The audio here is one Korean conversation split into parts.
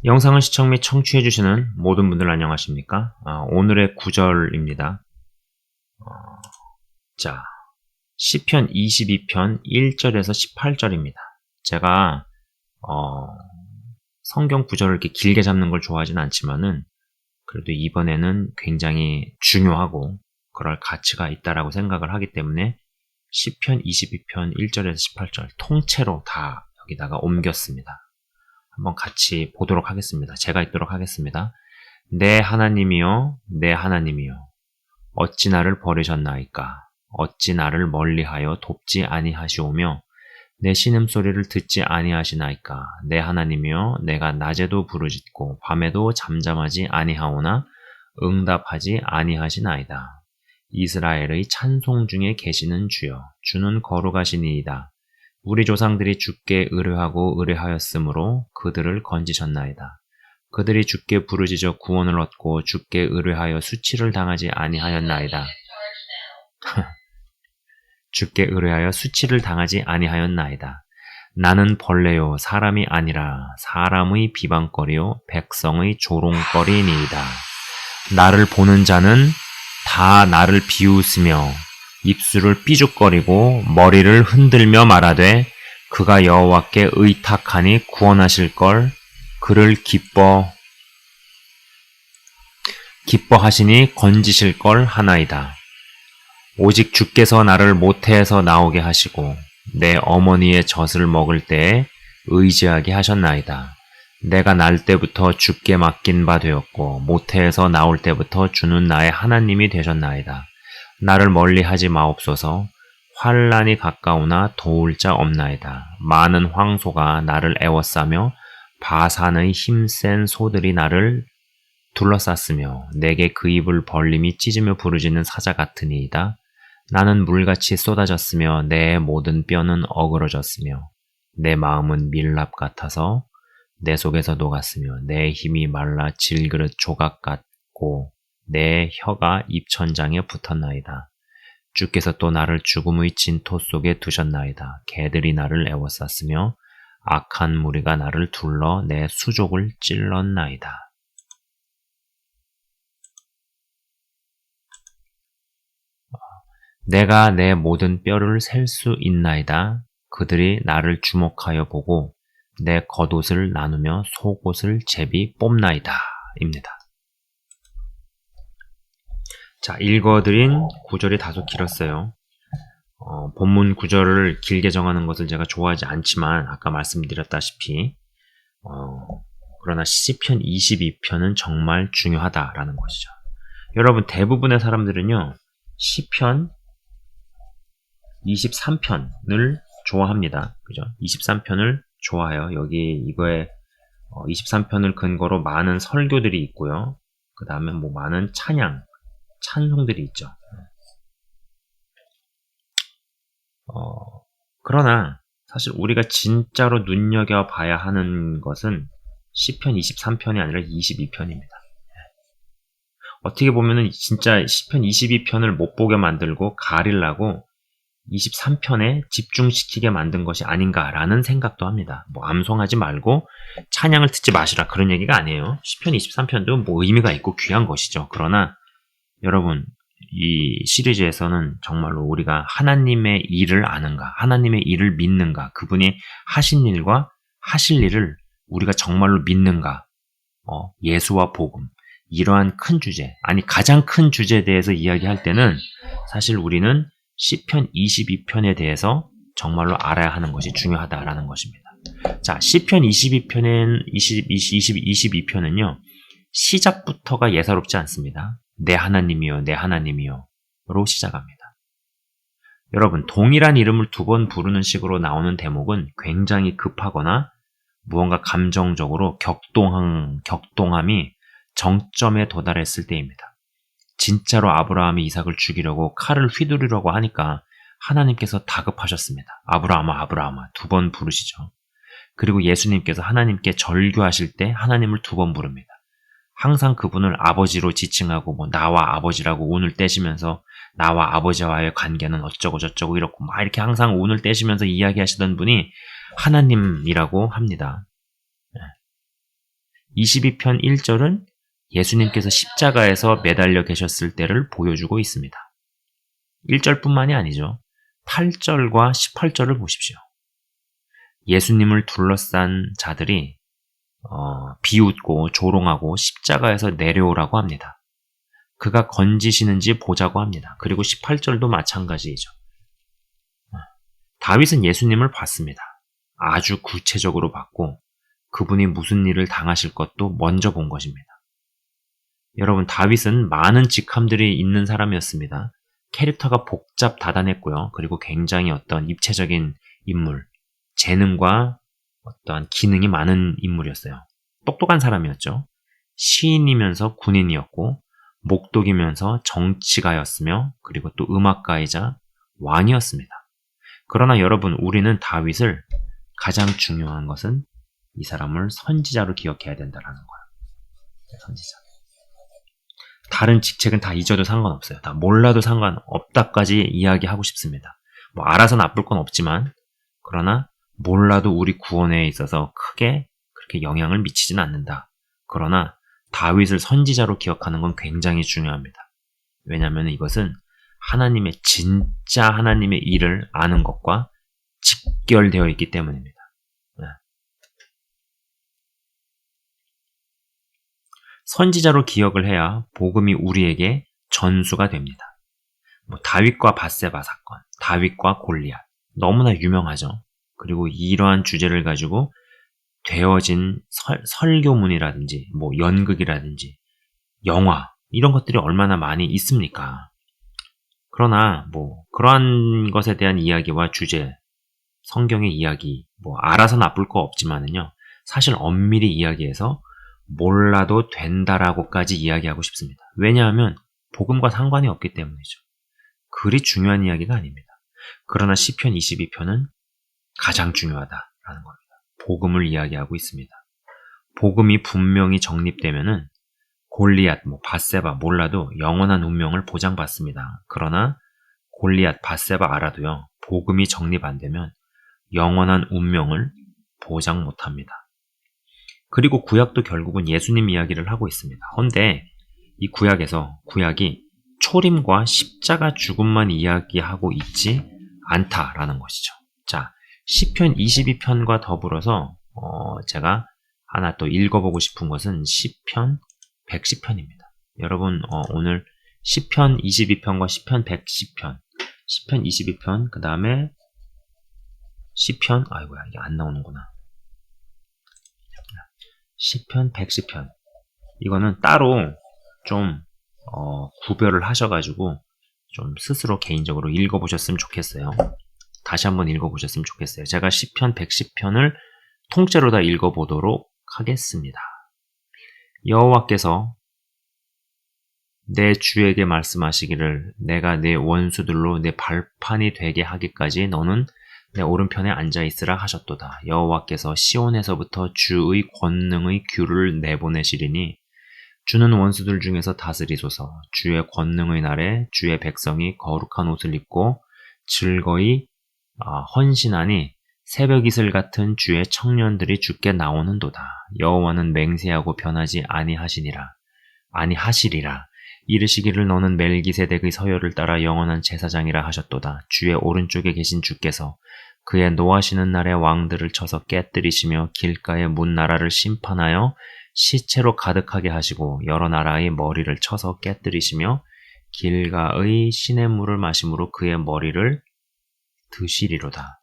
영상을 시청 및 청취해주시는 모든 분들 안녕하십니까? 오늘의 구절입니다. 자, 시편 22편 1절에서 18절입니다. 제가 성경 구절을 이렇게 길게 잡는 걸 좋아하진 않지만은 그래도 이번에는 굉장히 중요하고 그럴 가치가 있다라고 생각을 하기 때문에 시편 22편 1절에서 18절 통째로 다 여기다가 옮겼습니다. 한번 같이 보도록 하겠습니다. 제가 읽도록 하겠습니다. 내 하나님이여, 내 하나님이여, 어찌 나를 버리셨나이까? 어찌 나를 멀리하여 돕지 아니하시오며 내 신음소리를 듣지 아니하시나이까? 내 하나님이여, 내가 낮에도 부르짖고 밤에도 잠잠하지 아니하오나 응답하지 아니하시나이다. 이스라엘의 찬송 중에 계시는 주여, 주는 거룩하시니이다. 우리 조상들이 주께 의뢰하고 의뢰하였으므로 그들을 건지셨나이다. 그들이 주께 부르짖어 구원을 얻고 주께 의뢰하여 수치를 당하지 아니하였나이다. 주께 의뢰하여 수치를 당하지 아니하였나이다. 나는 벌레요 사람이 아니라 사람의 비방거리요 백성의 조롱거리니이다. 나를 보는 자는 다 나를 비웃으며 입술을 삐죽거리고 머리를 흔들며 말하되 그가 여호와께 의탁하니 구원하실 걸 그를 기뻐하시니 건지실 걸 하나이다. 오직 주께서 나를 모태에서 나오게 하시고 내 어머니의 젖을 먹을 때에 의지하게 하셨나이다. 내가 날 때부터 주께 맡긴 바 되었고 모태에서 나올 때부터 주는 나의 하나님이 되셨나이다. 나를 멀리하지 마옵소서. 환난이 가까우나 도울 자 없나이다. 많은 황소가 나를 애워싸며 바산의 힘센 소들이 나를 둘러쌌으며 내게 그 입을 벌림이 찢으며 부르짖는 사자 같으니이다. 나는 물같이 쏟아졌으며 내 모든 뼈는 어그러졌으며 내 마음은 밀랍 같아서 내 속에서 녹았으며 내 힘이 말라 질그릇 조각 같고 내 혀가 입천장에 붙었나이다. 주께서 또 나를 죽음의 진토 속에 두셨나이다. 개들이 나를 애워쌌으며 악한 무리가 나를 둘러 내 수족을 찔렀나이다. 내가 내 모든 뼈를 셀 수 있나이다. 그들이 나를 주목하여 보고 내 겉옷을 나누며 속옷을 제비 뽑나이다. 입니다. 자, 읽어드린 구절이 다소 길었어요. 본문 구절을 길게 정하는 것을 제가 좋아하지 않지만 아까 말씀드렸다시피 그러나 시편 22편은 정말 중요하다라는 것이죠. 여러분 대부분의 사람들은요. 시편 23편을 좋아합니다. 그죠? 23편을 좋아해요. 여기 이거에 23편을 근거로 많은 설교들이 있고요. 그 다음에 뭐 많은 찬송들이 있죠. 그러나 사실 우리가 진짜로 눈여겨봐야 하는 것은 시편 23편이 아니라 22편입니다. 어떻게 보면은 진짜 시편 22편을 못 보게 만들고 가리려고 23편에 집중시키게 만든 것이 아닌가라는 생각도 합니다. 뭐 암송하지 말고 찬양을 듣지 마시라 그런 얘기가 아니에요. 시편 23편도 뭐 의미가 있고 귀한 것이죠. 그러나 여러분 이 시리즈에서는 정말로 우리가 하나님의 일을 아는가, 하나님의 일을 믿는가, 그분이 하신 일과 하실 일을 우리가 정말로 믿는가, 예수와 복음, 이러한 큰 주제, 아니 가장 큰 주제에 대해서 이야기할 때는 사실 우리는 시편 22편에 대해서 정말로 알아야 하는 것이 중요하다라는 것입니다. 자, 시편 22편은요, 시작부터가 예사롭지 않습니다. 내 하나님이여, 내 하나님이여 로 시작합니다. 여러분, 동일한 이름을 두 번 부르는 식으로 나오는 대목은 굉장히 급하거나 무언가 감정적으로 격동함이 정점에 도달했을 때입니다. 진짜로 아브라함이 이삭을 죽이려고 칼을 휘두르려고 하니까 하나님께서 다급하셨습니다. 아브라함아, 아브라함아 두 번 부르시죠. 그리고 예수님께서 하나님께 절규하실 때 하나님을 두 번 부릅니다. 항상 그분을 아버지로 지칭하고 뭐 나와 아버지라고 운을 떼시면서 나와 아버지와의 관계는 어쩌고 저쩌고 이렇고 막 이렇게 항상 운을 떼시면서 이야기하시던 분이 하나님이라고 합니다. 22편 1절은 예수님께서 십자가에서 매달려 계셨을 때를 보여주고 있습니다. 1절뿐만이 아니죠. 8절과 18절을 보십시오. 예수님을 둘러싼 자들이 비웃고 조롱하고 십자가에서 내려오라고 합니다. 그가 건지시는지 보자고 합니다. 그리고 18절도 마찬가지이죠. 다윗은 예수님을 봤습니다. 아주 구체적으로 봤고 그분이 무슨 일을 당하실 것도 먼저 본 것입니다. 여러분, 다윗은 많은 직함들이 있는 사람이었습니다. 캐릭터가 복잡다단했고요. 그리고 굉장히 어떤 입체적인 인물, 재능과 어떠한 기능이 많은 인물이었어요. 똑똑한 사람이었죠. 시인이면서 군인이었고 목독이면서 정치가였으며 그리고 또 음악가이자 왕이었습니다. 그러나 여러분, 우리는 다윗을 가장 중요한 것은 이 사람을 선지자로 기억해야 된다는 거예요. 선지자. 다른 직책은 다 잊어도 상관없어요. 다 몰라도 상관없다까지 이야기하고 싶습니다. 뭐 알아서 나쁠 건 없지만 그러나 몰라도 우리 구원에 있어서 크게 그렇게 영향을 미치진 않는다. 그러나 다윗을 선지자로 기억하는 건 굉장히 중요합니다. 왜냐하면 이것은 하나님의 진짜 하나님의 일을 아는 것과 직결되어 있기 때문입니다. 선지자로 기억을 해야 복음이 우리에게 전수가 됩니다. 다윗과 밧세바 사건, 다윗과 골리앗 너무나 유명하죠. 그리고 이러한 주제를 가지고 되어진 설교문이라든지 연극이라든지 영화 이런 것들이 얼마나 많이 있습니까? 그러나 그러한 것에 대한 이야기와 주제, 성경의 이야기 알아서 나쁠 거 없지만은요. 사실 엄밀히 이야기해서 몰라도 된다라고까지 이야기하고 싶습니다. 왜냐하면 복음과 상관이 없기 때문이죠. 그리 중요한 이야기가 아닙니다. 그러나 시편 22편은 가장 중요하다라는 겁니다. 복음을 이야기하고 있습니다. 복음이 분명히 정립되면은 골리앗, 밧세바 몰라도 영원한 운명을 보장받습니다. 그러나 골리앗, 밧세바 알아도요. 복음이 정립 안 되면 영원한 운명을 보장 못합니다. 그리고 구약도 결국은 예수님 이야기를 하고 있습니다. 헌데 이 구약이 초림과 십자가 죽음만 이야기하고 있지 않다라는 것이죠. 자, 시편 22편과 더불어서 제가 하나 또 읽어보고 싶은 것은 시편 110편입니다. 여러분 오늘 시편 22편과 시편 110편, 시편 22편 그 다음에 시편 아이고야 이게 안 나오는구나. 시편 110편 이거는 따로 좀 구별을 하셔가지고 좀 스스로 개인적으로 읽어보셨으면 좋겠어요. 다시 한번 읽어보셨으면 좋겠어요. 제가 시편 110편을 통째로 다 읽어보도록 하겠습니다. 여호와께서 내 주에게 말씀하시기를 내가 내 원수들로 내 발판이 되게 하기까지 너는 내 오른편에 앉아있으라 하셨도다. 여호와께서 시온에서부터 주의 권능의 귤을 내보내시리니 주는 원수들 중에서 다스리소서. 주의 권능의 날에 주의 백성이 거룩한 옷을 입고 즐거이 헌신하니 새벽 이슬 같은 주의 청년들이 주께 나오는도다. 여호와는 맹세하고 변하지 아니하시리라. 이르시기를 너는 멜기세덱의 서열을 따라 영원한 제사장이라 하셨도다. 주의 오른쪽에 계신 주께서 그의 노하시는 날에 왕들을 쳐서 깨뜨리시며 길가의 문나라를 심판하여 시체로 가득하게 하시고 여러 나라의 머리를 쳐서 깨뜨리시며 길가의 시냇물을 마심으로 그의 머리를 드시리로다.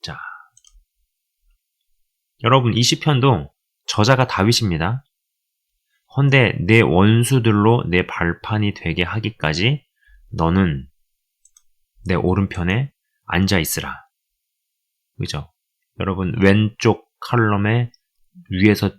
자, 여러분 이 시편도 저자가 다윗입니다. 헌데 내 원수들로 내 발판이 되게 하기까지 너는 내 오른편에 앉아있으라. 그죠? 여러분 왼쪽 칼럼의 위에서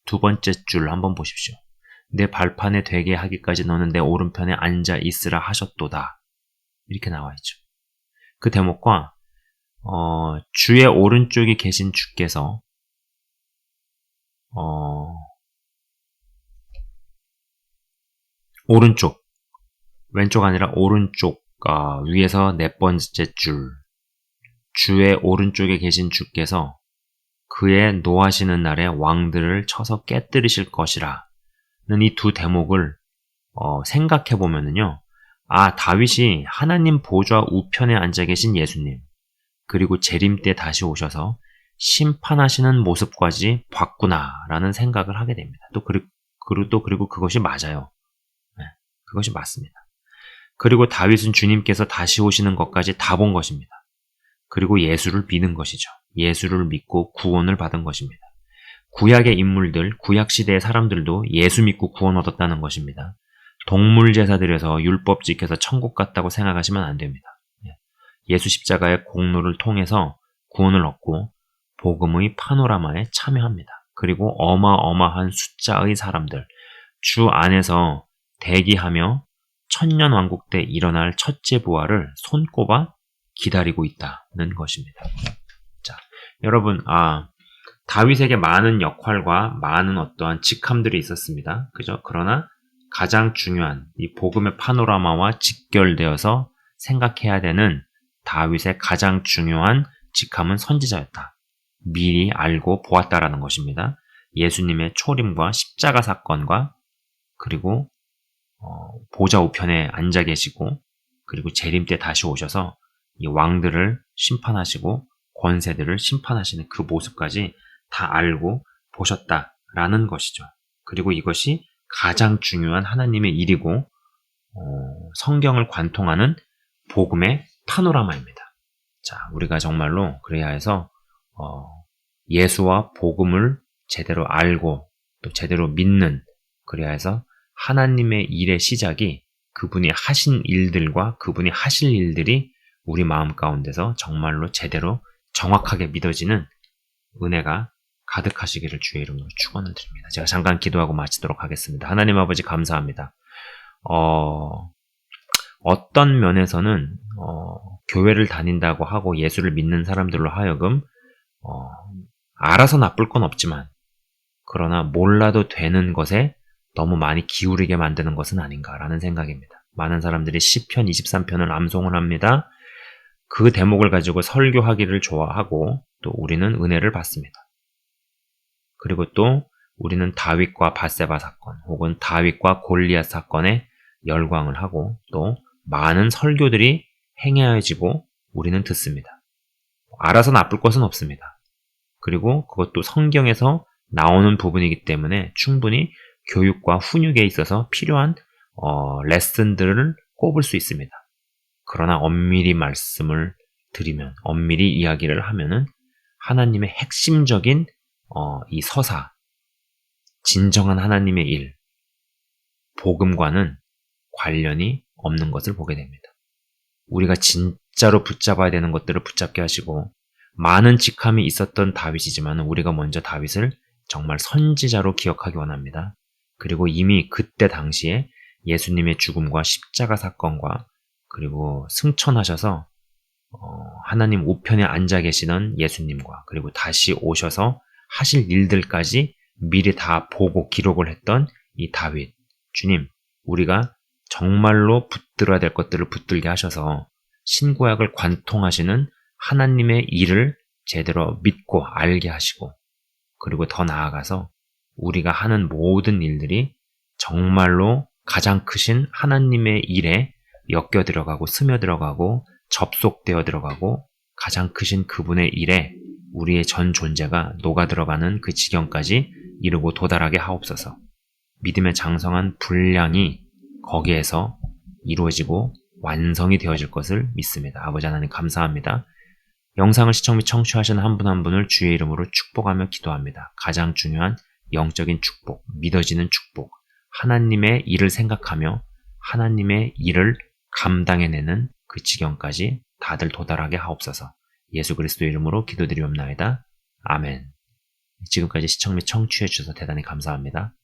두 번째 줄 한번 보십시오. 내 발판에 되게 하기까지 너는 내 오른편에 앉아있으라 하셨도다. 이렇게 나와있죠. 그 대목과 주의 오른쪽에 계신 주께서 오른쪽, 왼쪽 아니라 오른쪽 위에서 네 번째 줄 주의 오른쪽에 계신 주께서 그의 노하시는 날에 왕들을 쳐서 깨뜨리실 것이라는 이 두 대목을 생각해 보면은요. 아, 다윗이 하나님 보좌 우편에 앉아 계신 예수님, 그리고 재림 때 다시 오셔서 심판하시는 모습까지 봤구나라는 생각을 하게 됩니다. 그리고 그것이 맞아요. 네, 그것이 맞습니다. 그리고 다윗은 주님께서 다시 오시는 것까지 다 본 것입니다. 그리고 예수를 믿는 것이죠. 예수를 믿고 구원을 받은 것입니다. 구약의 인물들, 구약시대의 사람들도 예수 믿고 구원 얻었다는 것입니다. 동물 제사 드려서 율법 지켜서 천국 갔다고 생각하시면 안 됩니다. 예수 십자가의 공로를 통해서 구원을 얻고 복음의 파노라마에 참여합니다. 그리고 어마어마한 숫자의 사람들, 주 안에서 대기하며 천년왕국 때 일어날 첫째 부활을 손꼽아 기다리고 있다는 것입니다. 자, 여러분, 다윗에게 많은 역할과 많은 어떠한 직함들이 있었습니다. 그죠? 그러나 가장 중요한 이 복음의 파노라마와 직결되어서 생각해야 되는 다윗의 가장 중요한 직함은 선지자였다. 미리 알고 보았다라는 것입니다. 예수님의 초림과 십자가 사건과 그리고 보좌 우편에 앉아 계시고 그리고 재림 때 다시 오셔서 이 왕들을 심판하시고 권세들을 심판하시는 그 모습까지 다 알고 보셨다라는 것이죠. 그리고 이것이 가장 중요한 하나님의 일이고 성경을 관통하는 복음의 파노라마입니다. 자, 우리가 정말로 그래야 해서 예수와 복음을 제대로 알고 또 제대로 믿는, 그래야 해서 하나님의 일의 시작이 그분이 하신 일들과 그분이 하실 일들이 우리 마음 가운데서 정말로 제대로 정확하게 믿어지는 은혜가 가득하시기를 주의 이름으로 축원을 드립니다. 제가 잠깐 기도하고 마치도록 하겠습니다. 하나님 아버지 감사합니다. 어떤 면에서는 교회를 다닌다고 하고 예수를 믿는 사람들로 하여금 알아서 나쁠 건 없지만 그러나 몰라도 되는 것에 너무 많이 기울이게 만드는 것은 아닌가라는 생각입니다. 많은 사람들이 시편 23편을 암송을 합니다. 그 대목을 가지고 설교하기를 좋아하고 또 우리는 은혜를 받습니다. 그리고 또 우리는 다윗과 밧세바 사건 혹은 다윗과 골리앗 사건에 열광을 하고 또 많은 설교들이 행해지고 우리는 듣습니다. 알아서 나쁠 것은 없습니다. 그리고 그것도 성경에서 나오는 부분이기 때문에 충분히 교육과 훈육에 있어서 필요한 레슨들을 꼽을 수 있습니다. 그러나 엄밀히 말씀을 드리면, 엄밀히 이야기를 하면은 하나님의 핵심적인 이 서사, 진정한 하나님의 일, 복음과는 관련이 없는 것을 보게 됩니다. 우리가 진짜로 붙잡아야 되는 것들을 붙잡게 하시고 많은 직함이 있었던 다윗이지만 우리가 먼저 다윗을 정말 선지자로 기억하기 원합니다. 그리고 이미 그때 당시에 예수님의 죽음과 십자가 사건과 그리고 승천하셔서 하나님 우편에 앉아 계시던 예수님과 그리고 다시 오셔서 하실 일들까지 미리 다 보고 기록을 했던 이 다윗. 주님, 우리가 정말로 붙들어야 될 것들을 붙들게 하셔서 신구약을 관통하시는 하나님의 일을 제대로 믿고 알게 하시고 그리고 더 나아가서 우리가 하는 모든 일들이 정말로 가장 크신 하나님의 일에 엮여 들어가고 스며 들어가고 접속되어 들어가고 가장 크신 그분의 일에 우리의 전 존재가 녹아 들어가는 그 지경까지 이루고 도달하게 하옵소서. 믿음의 장성한 분량이 거기에서 이루어지고 완성이 되어질 것을 믿습니다. 아버지 하나님 감사합니다. 영상을 시청 및 청취하시는 한 분 한 분을 주의 이름으로 축복하며 기도합니다. 가장 중요한 영적인 축복, 믿어지는 축복, 하나님의 일을 생각하며 하나님의 일을 감당해내는 그 지경까지 다들 도달하게 하옵소서. 예수 그리스도 이름으로 기도드리옵나이다. 아멘. 지금까지 시청 및 청취해 주셔서 대단히 감사합니다.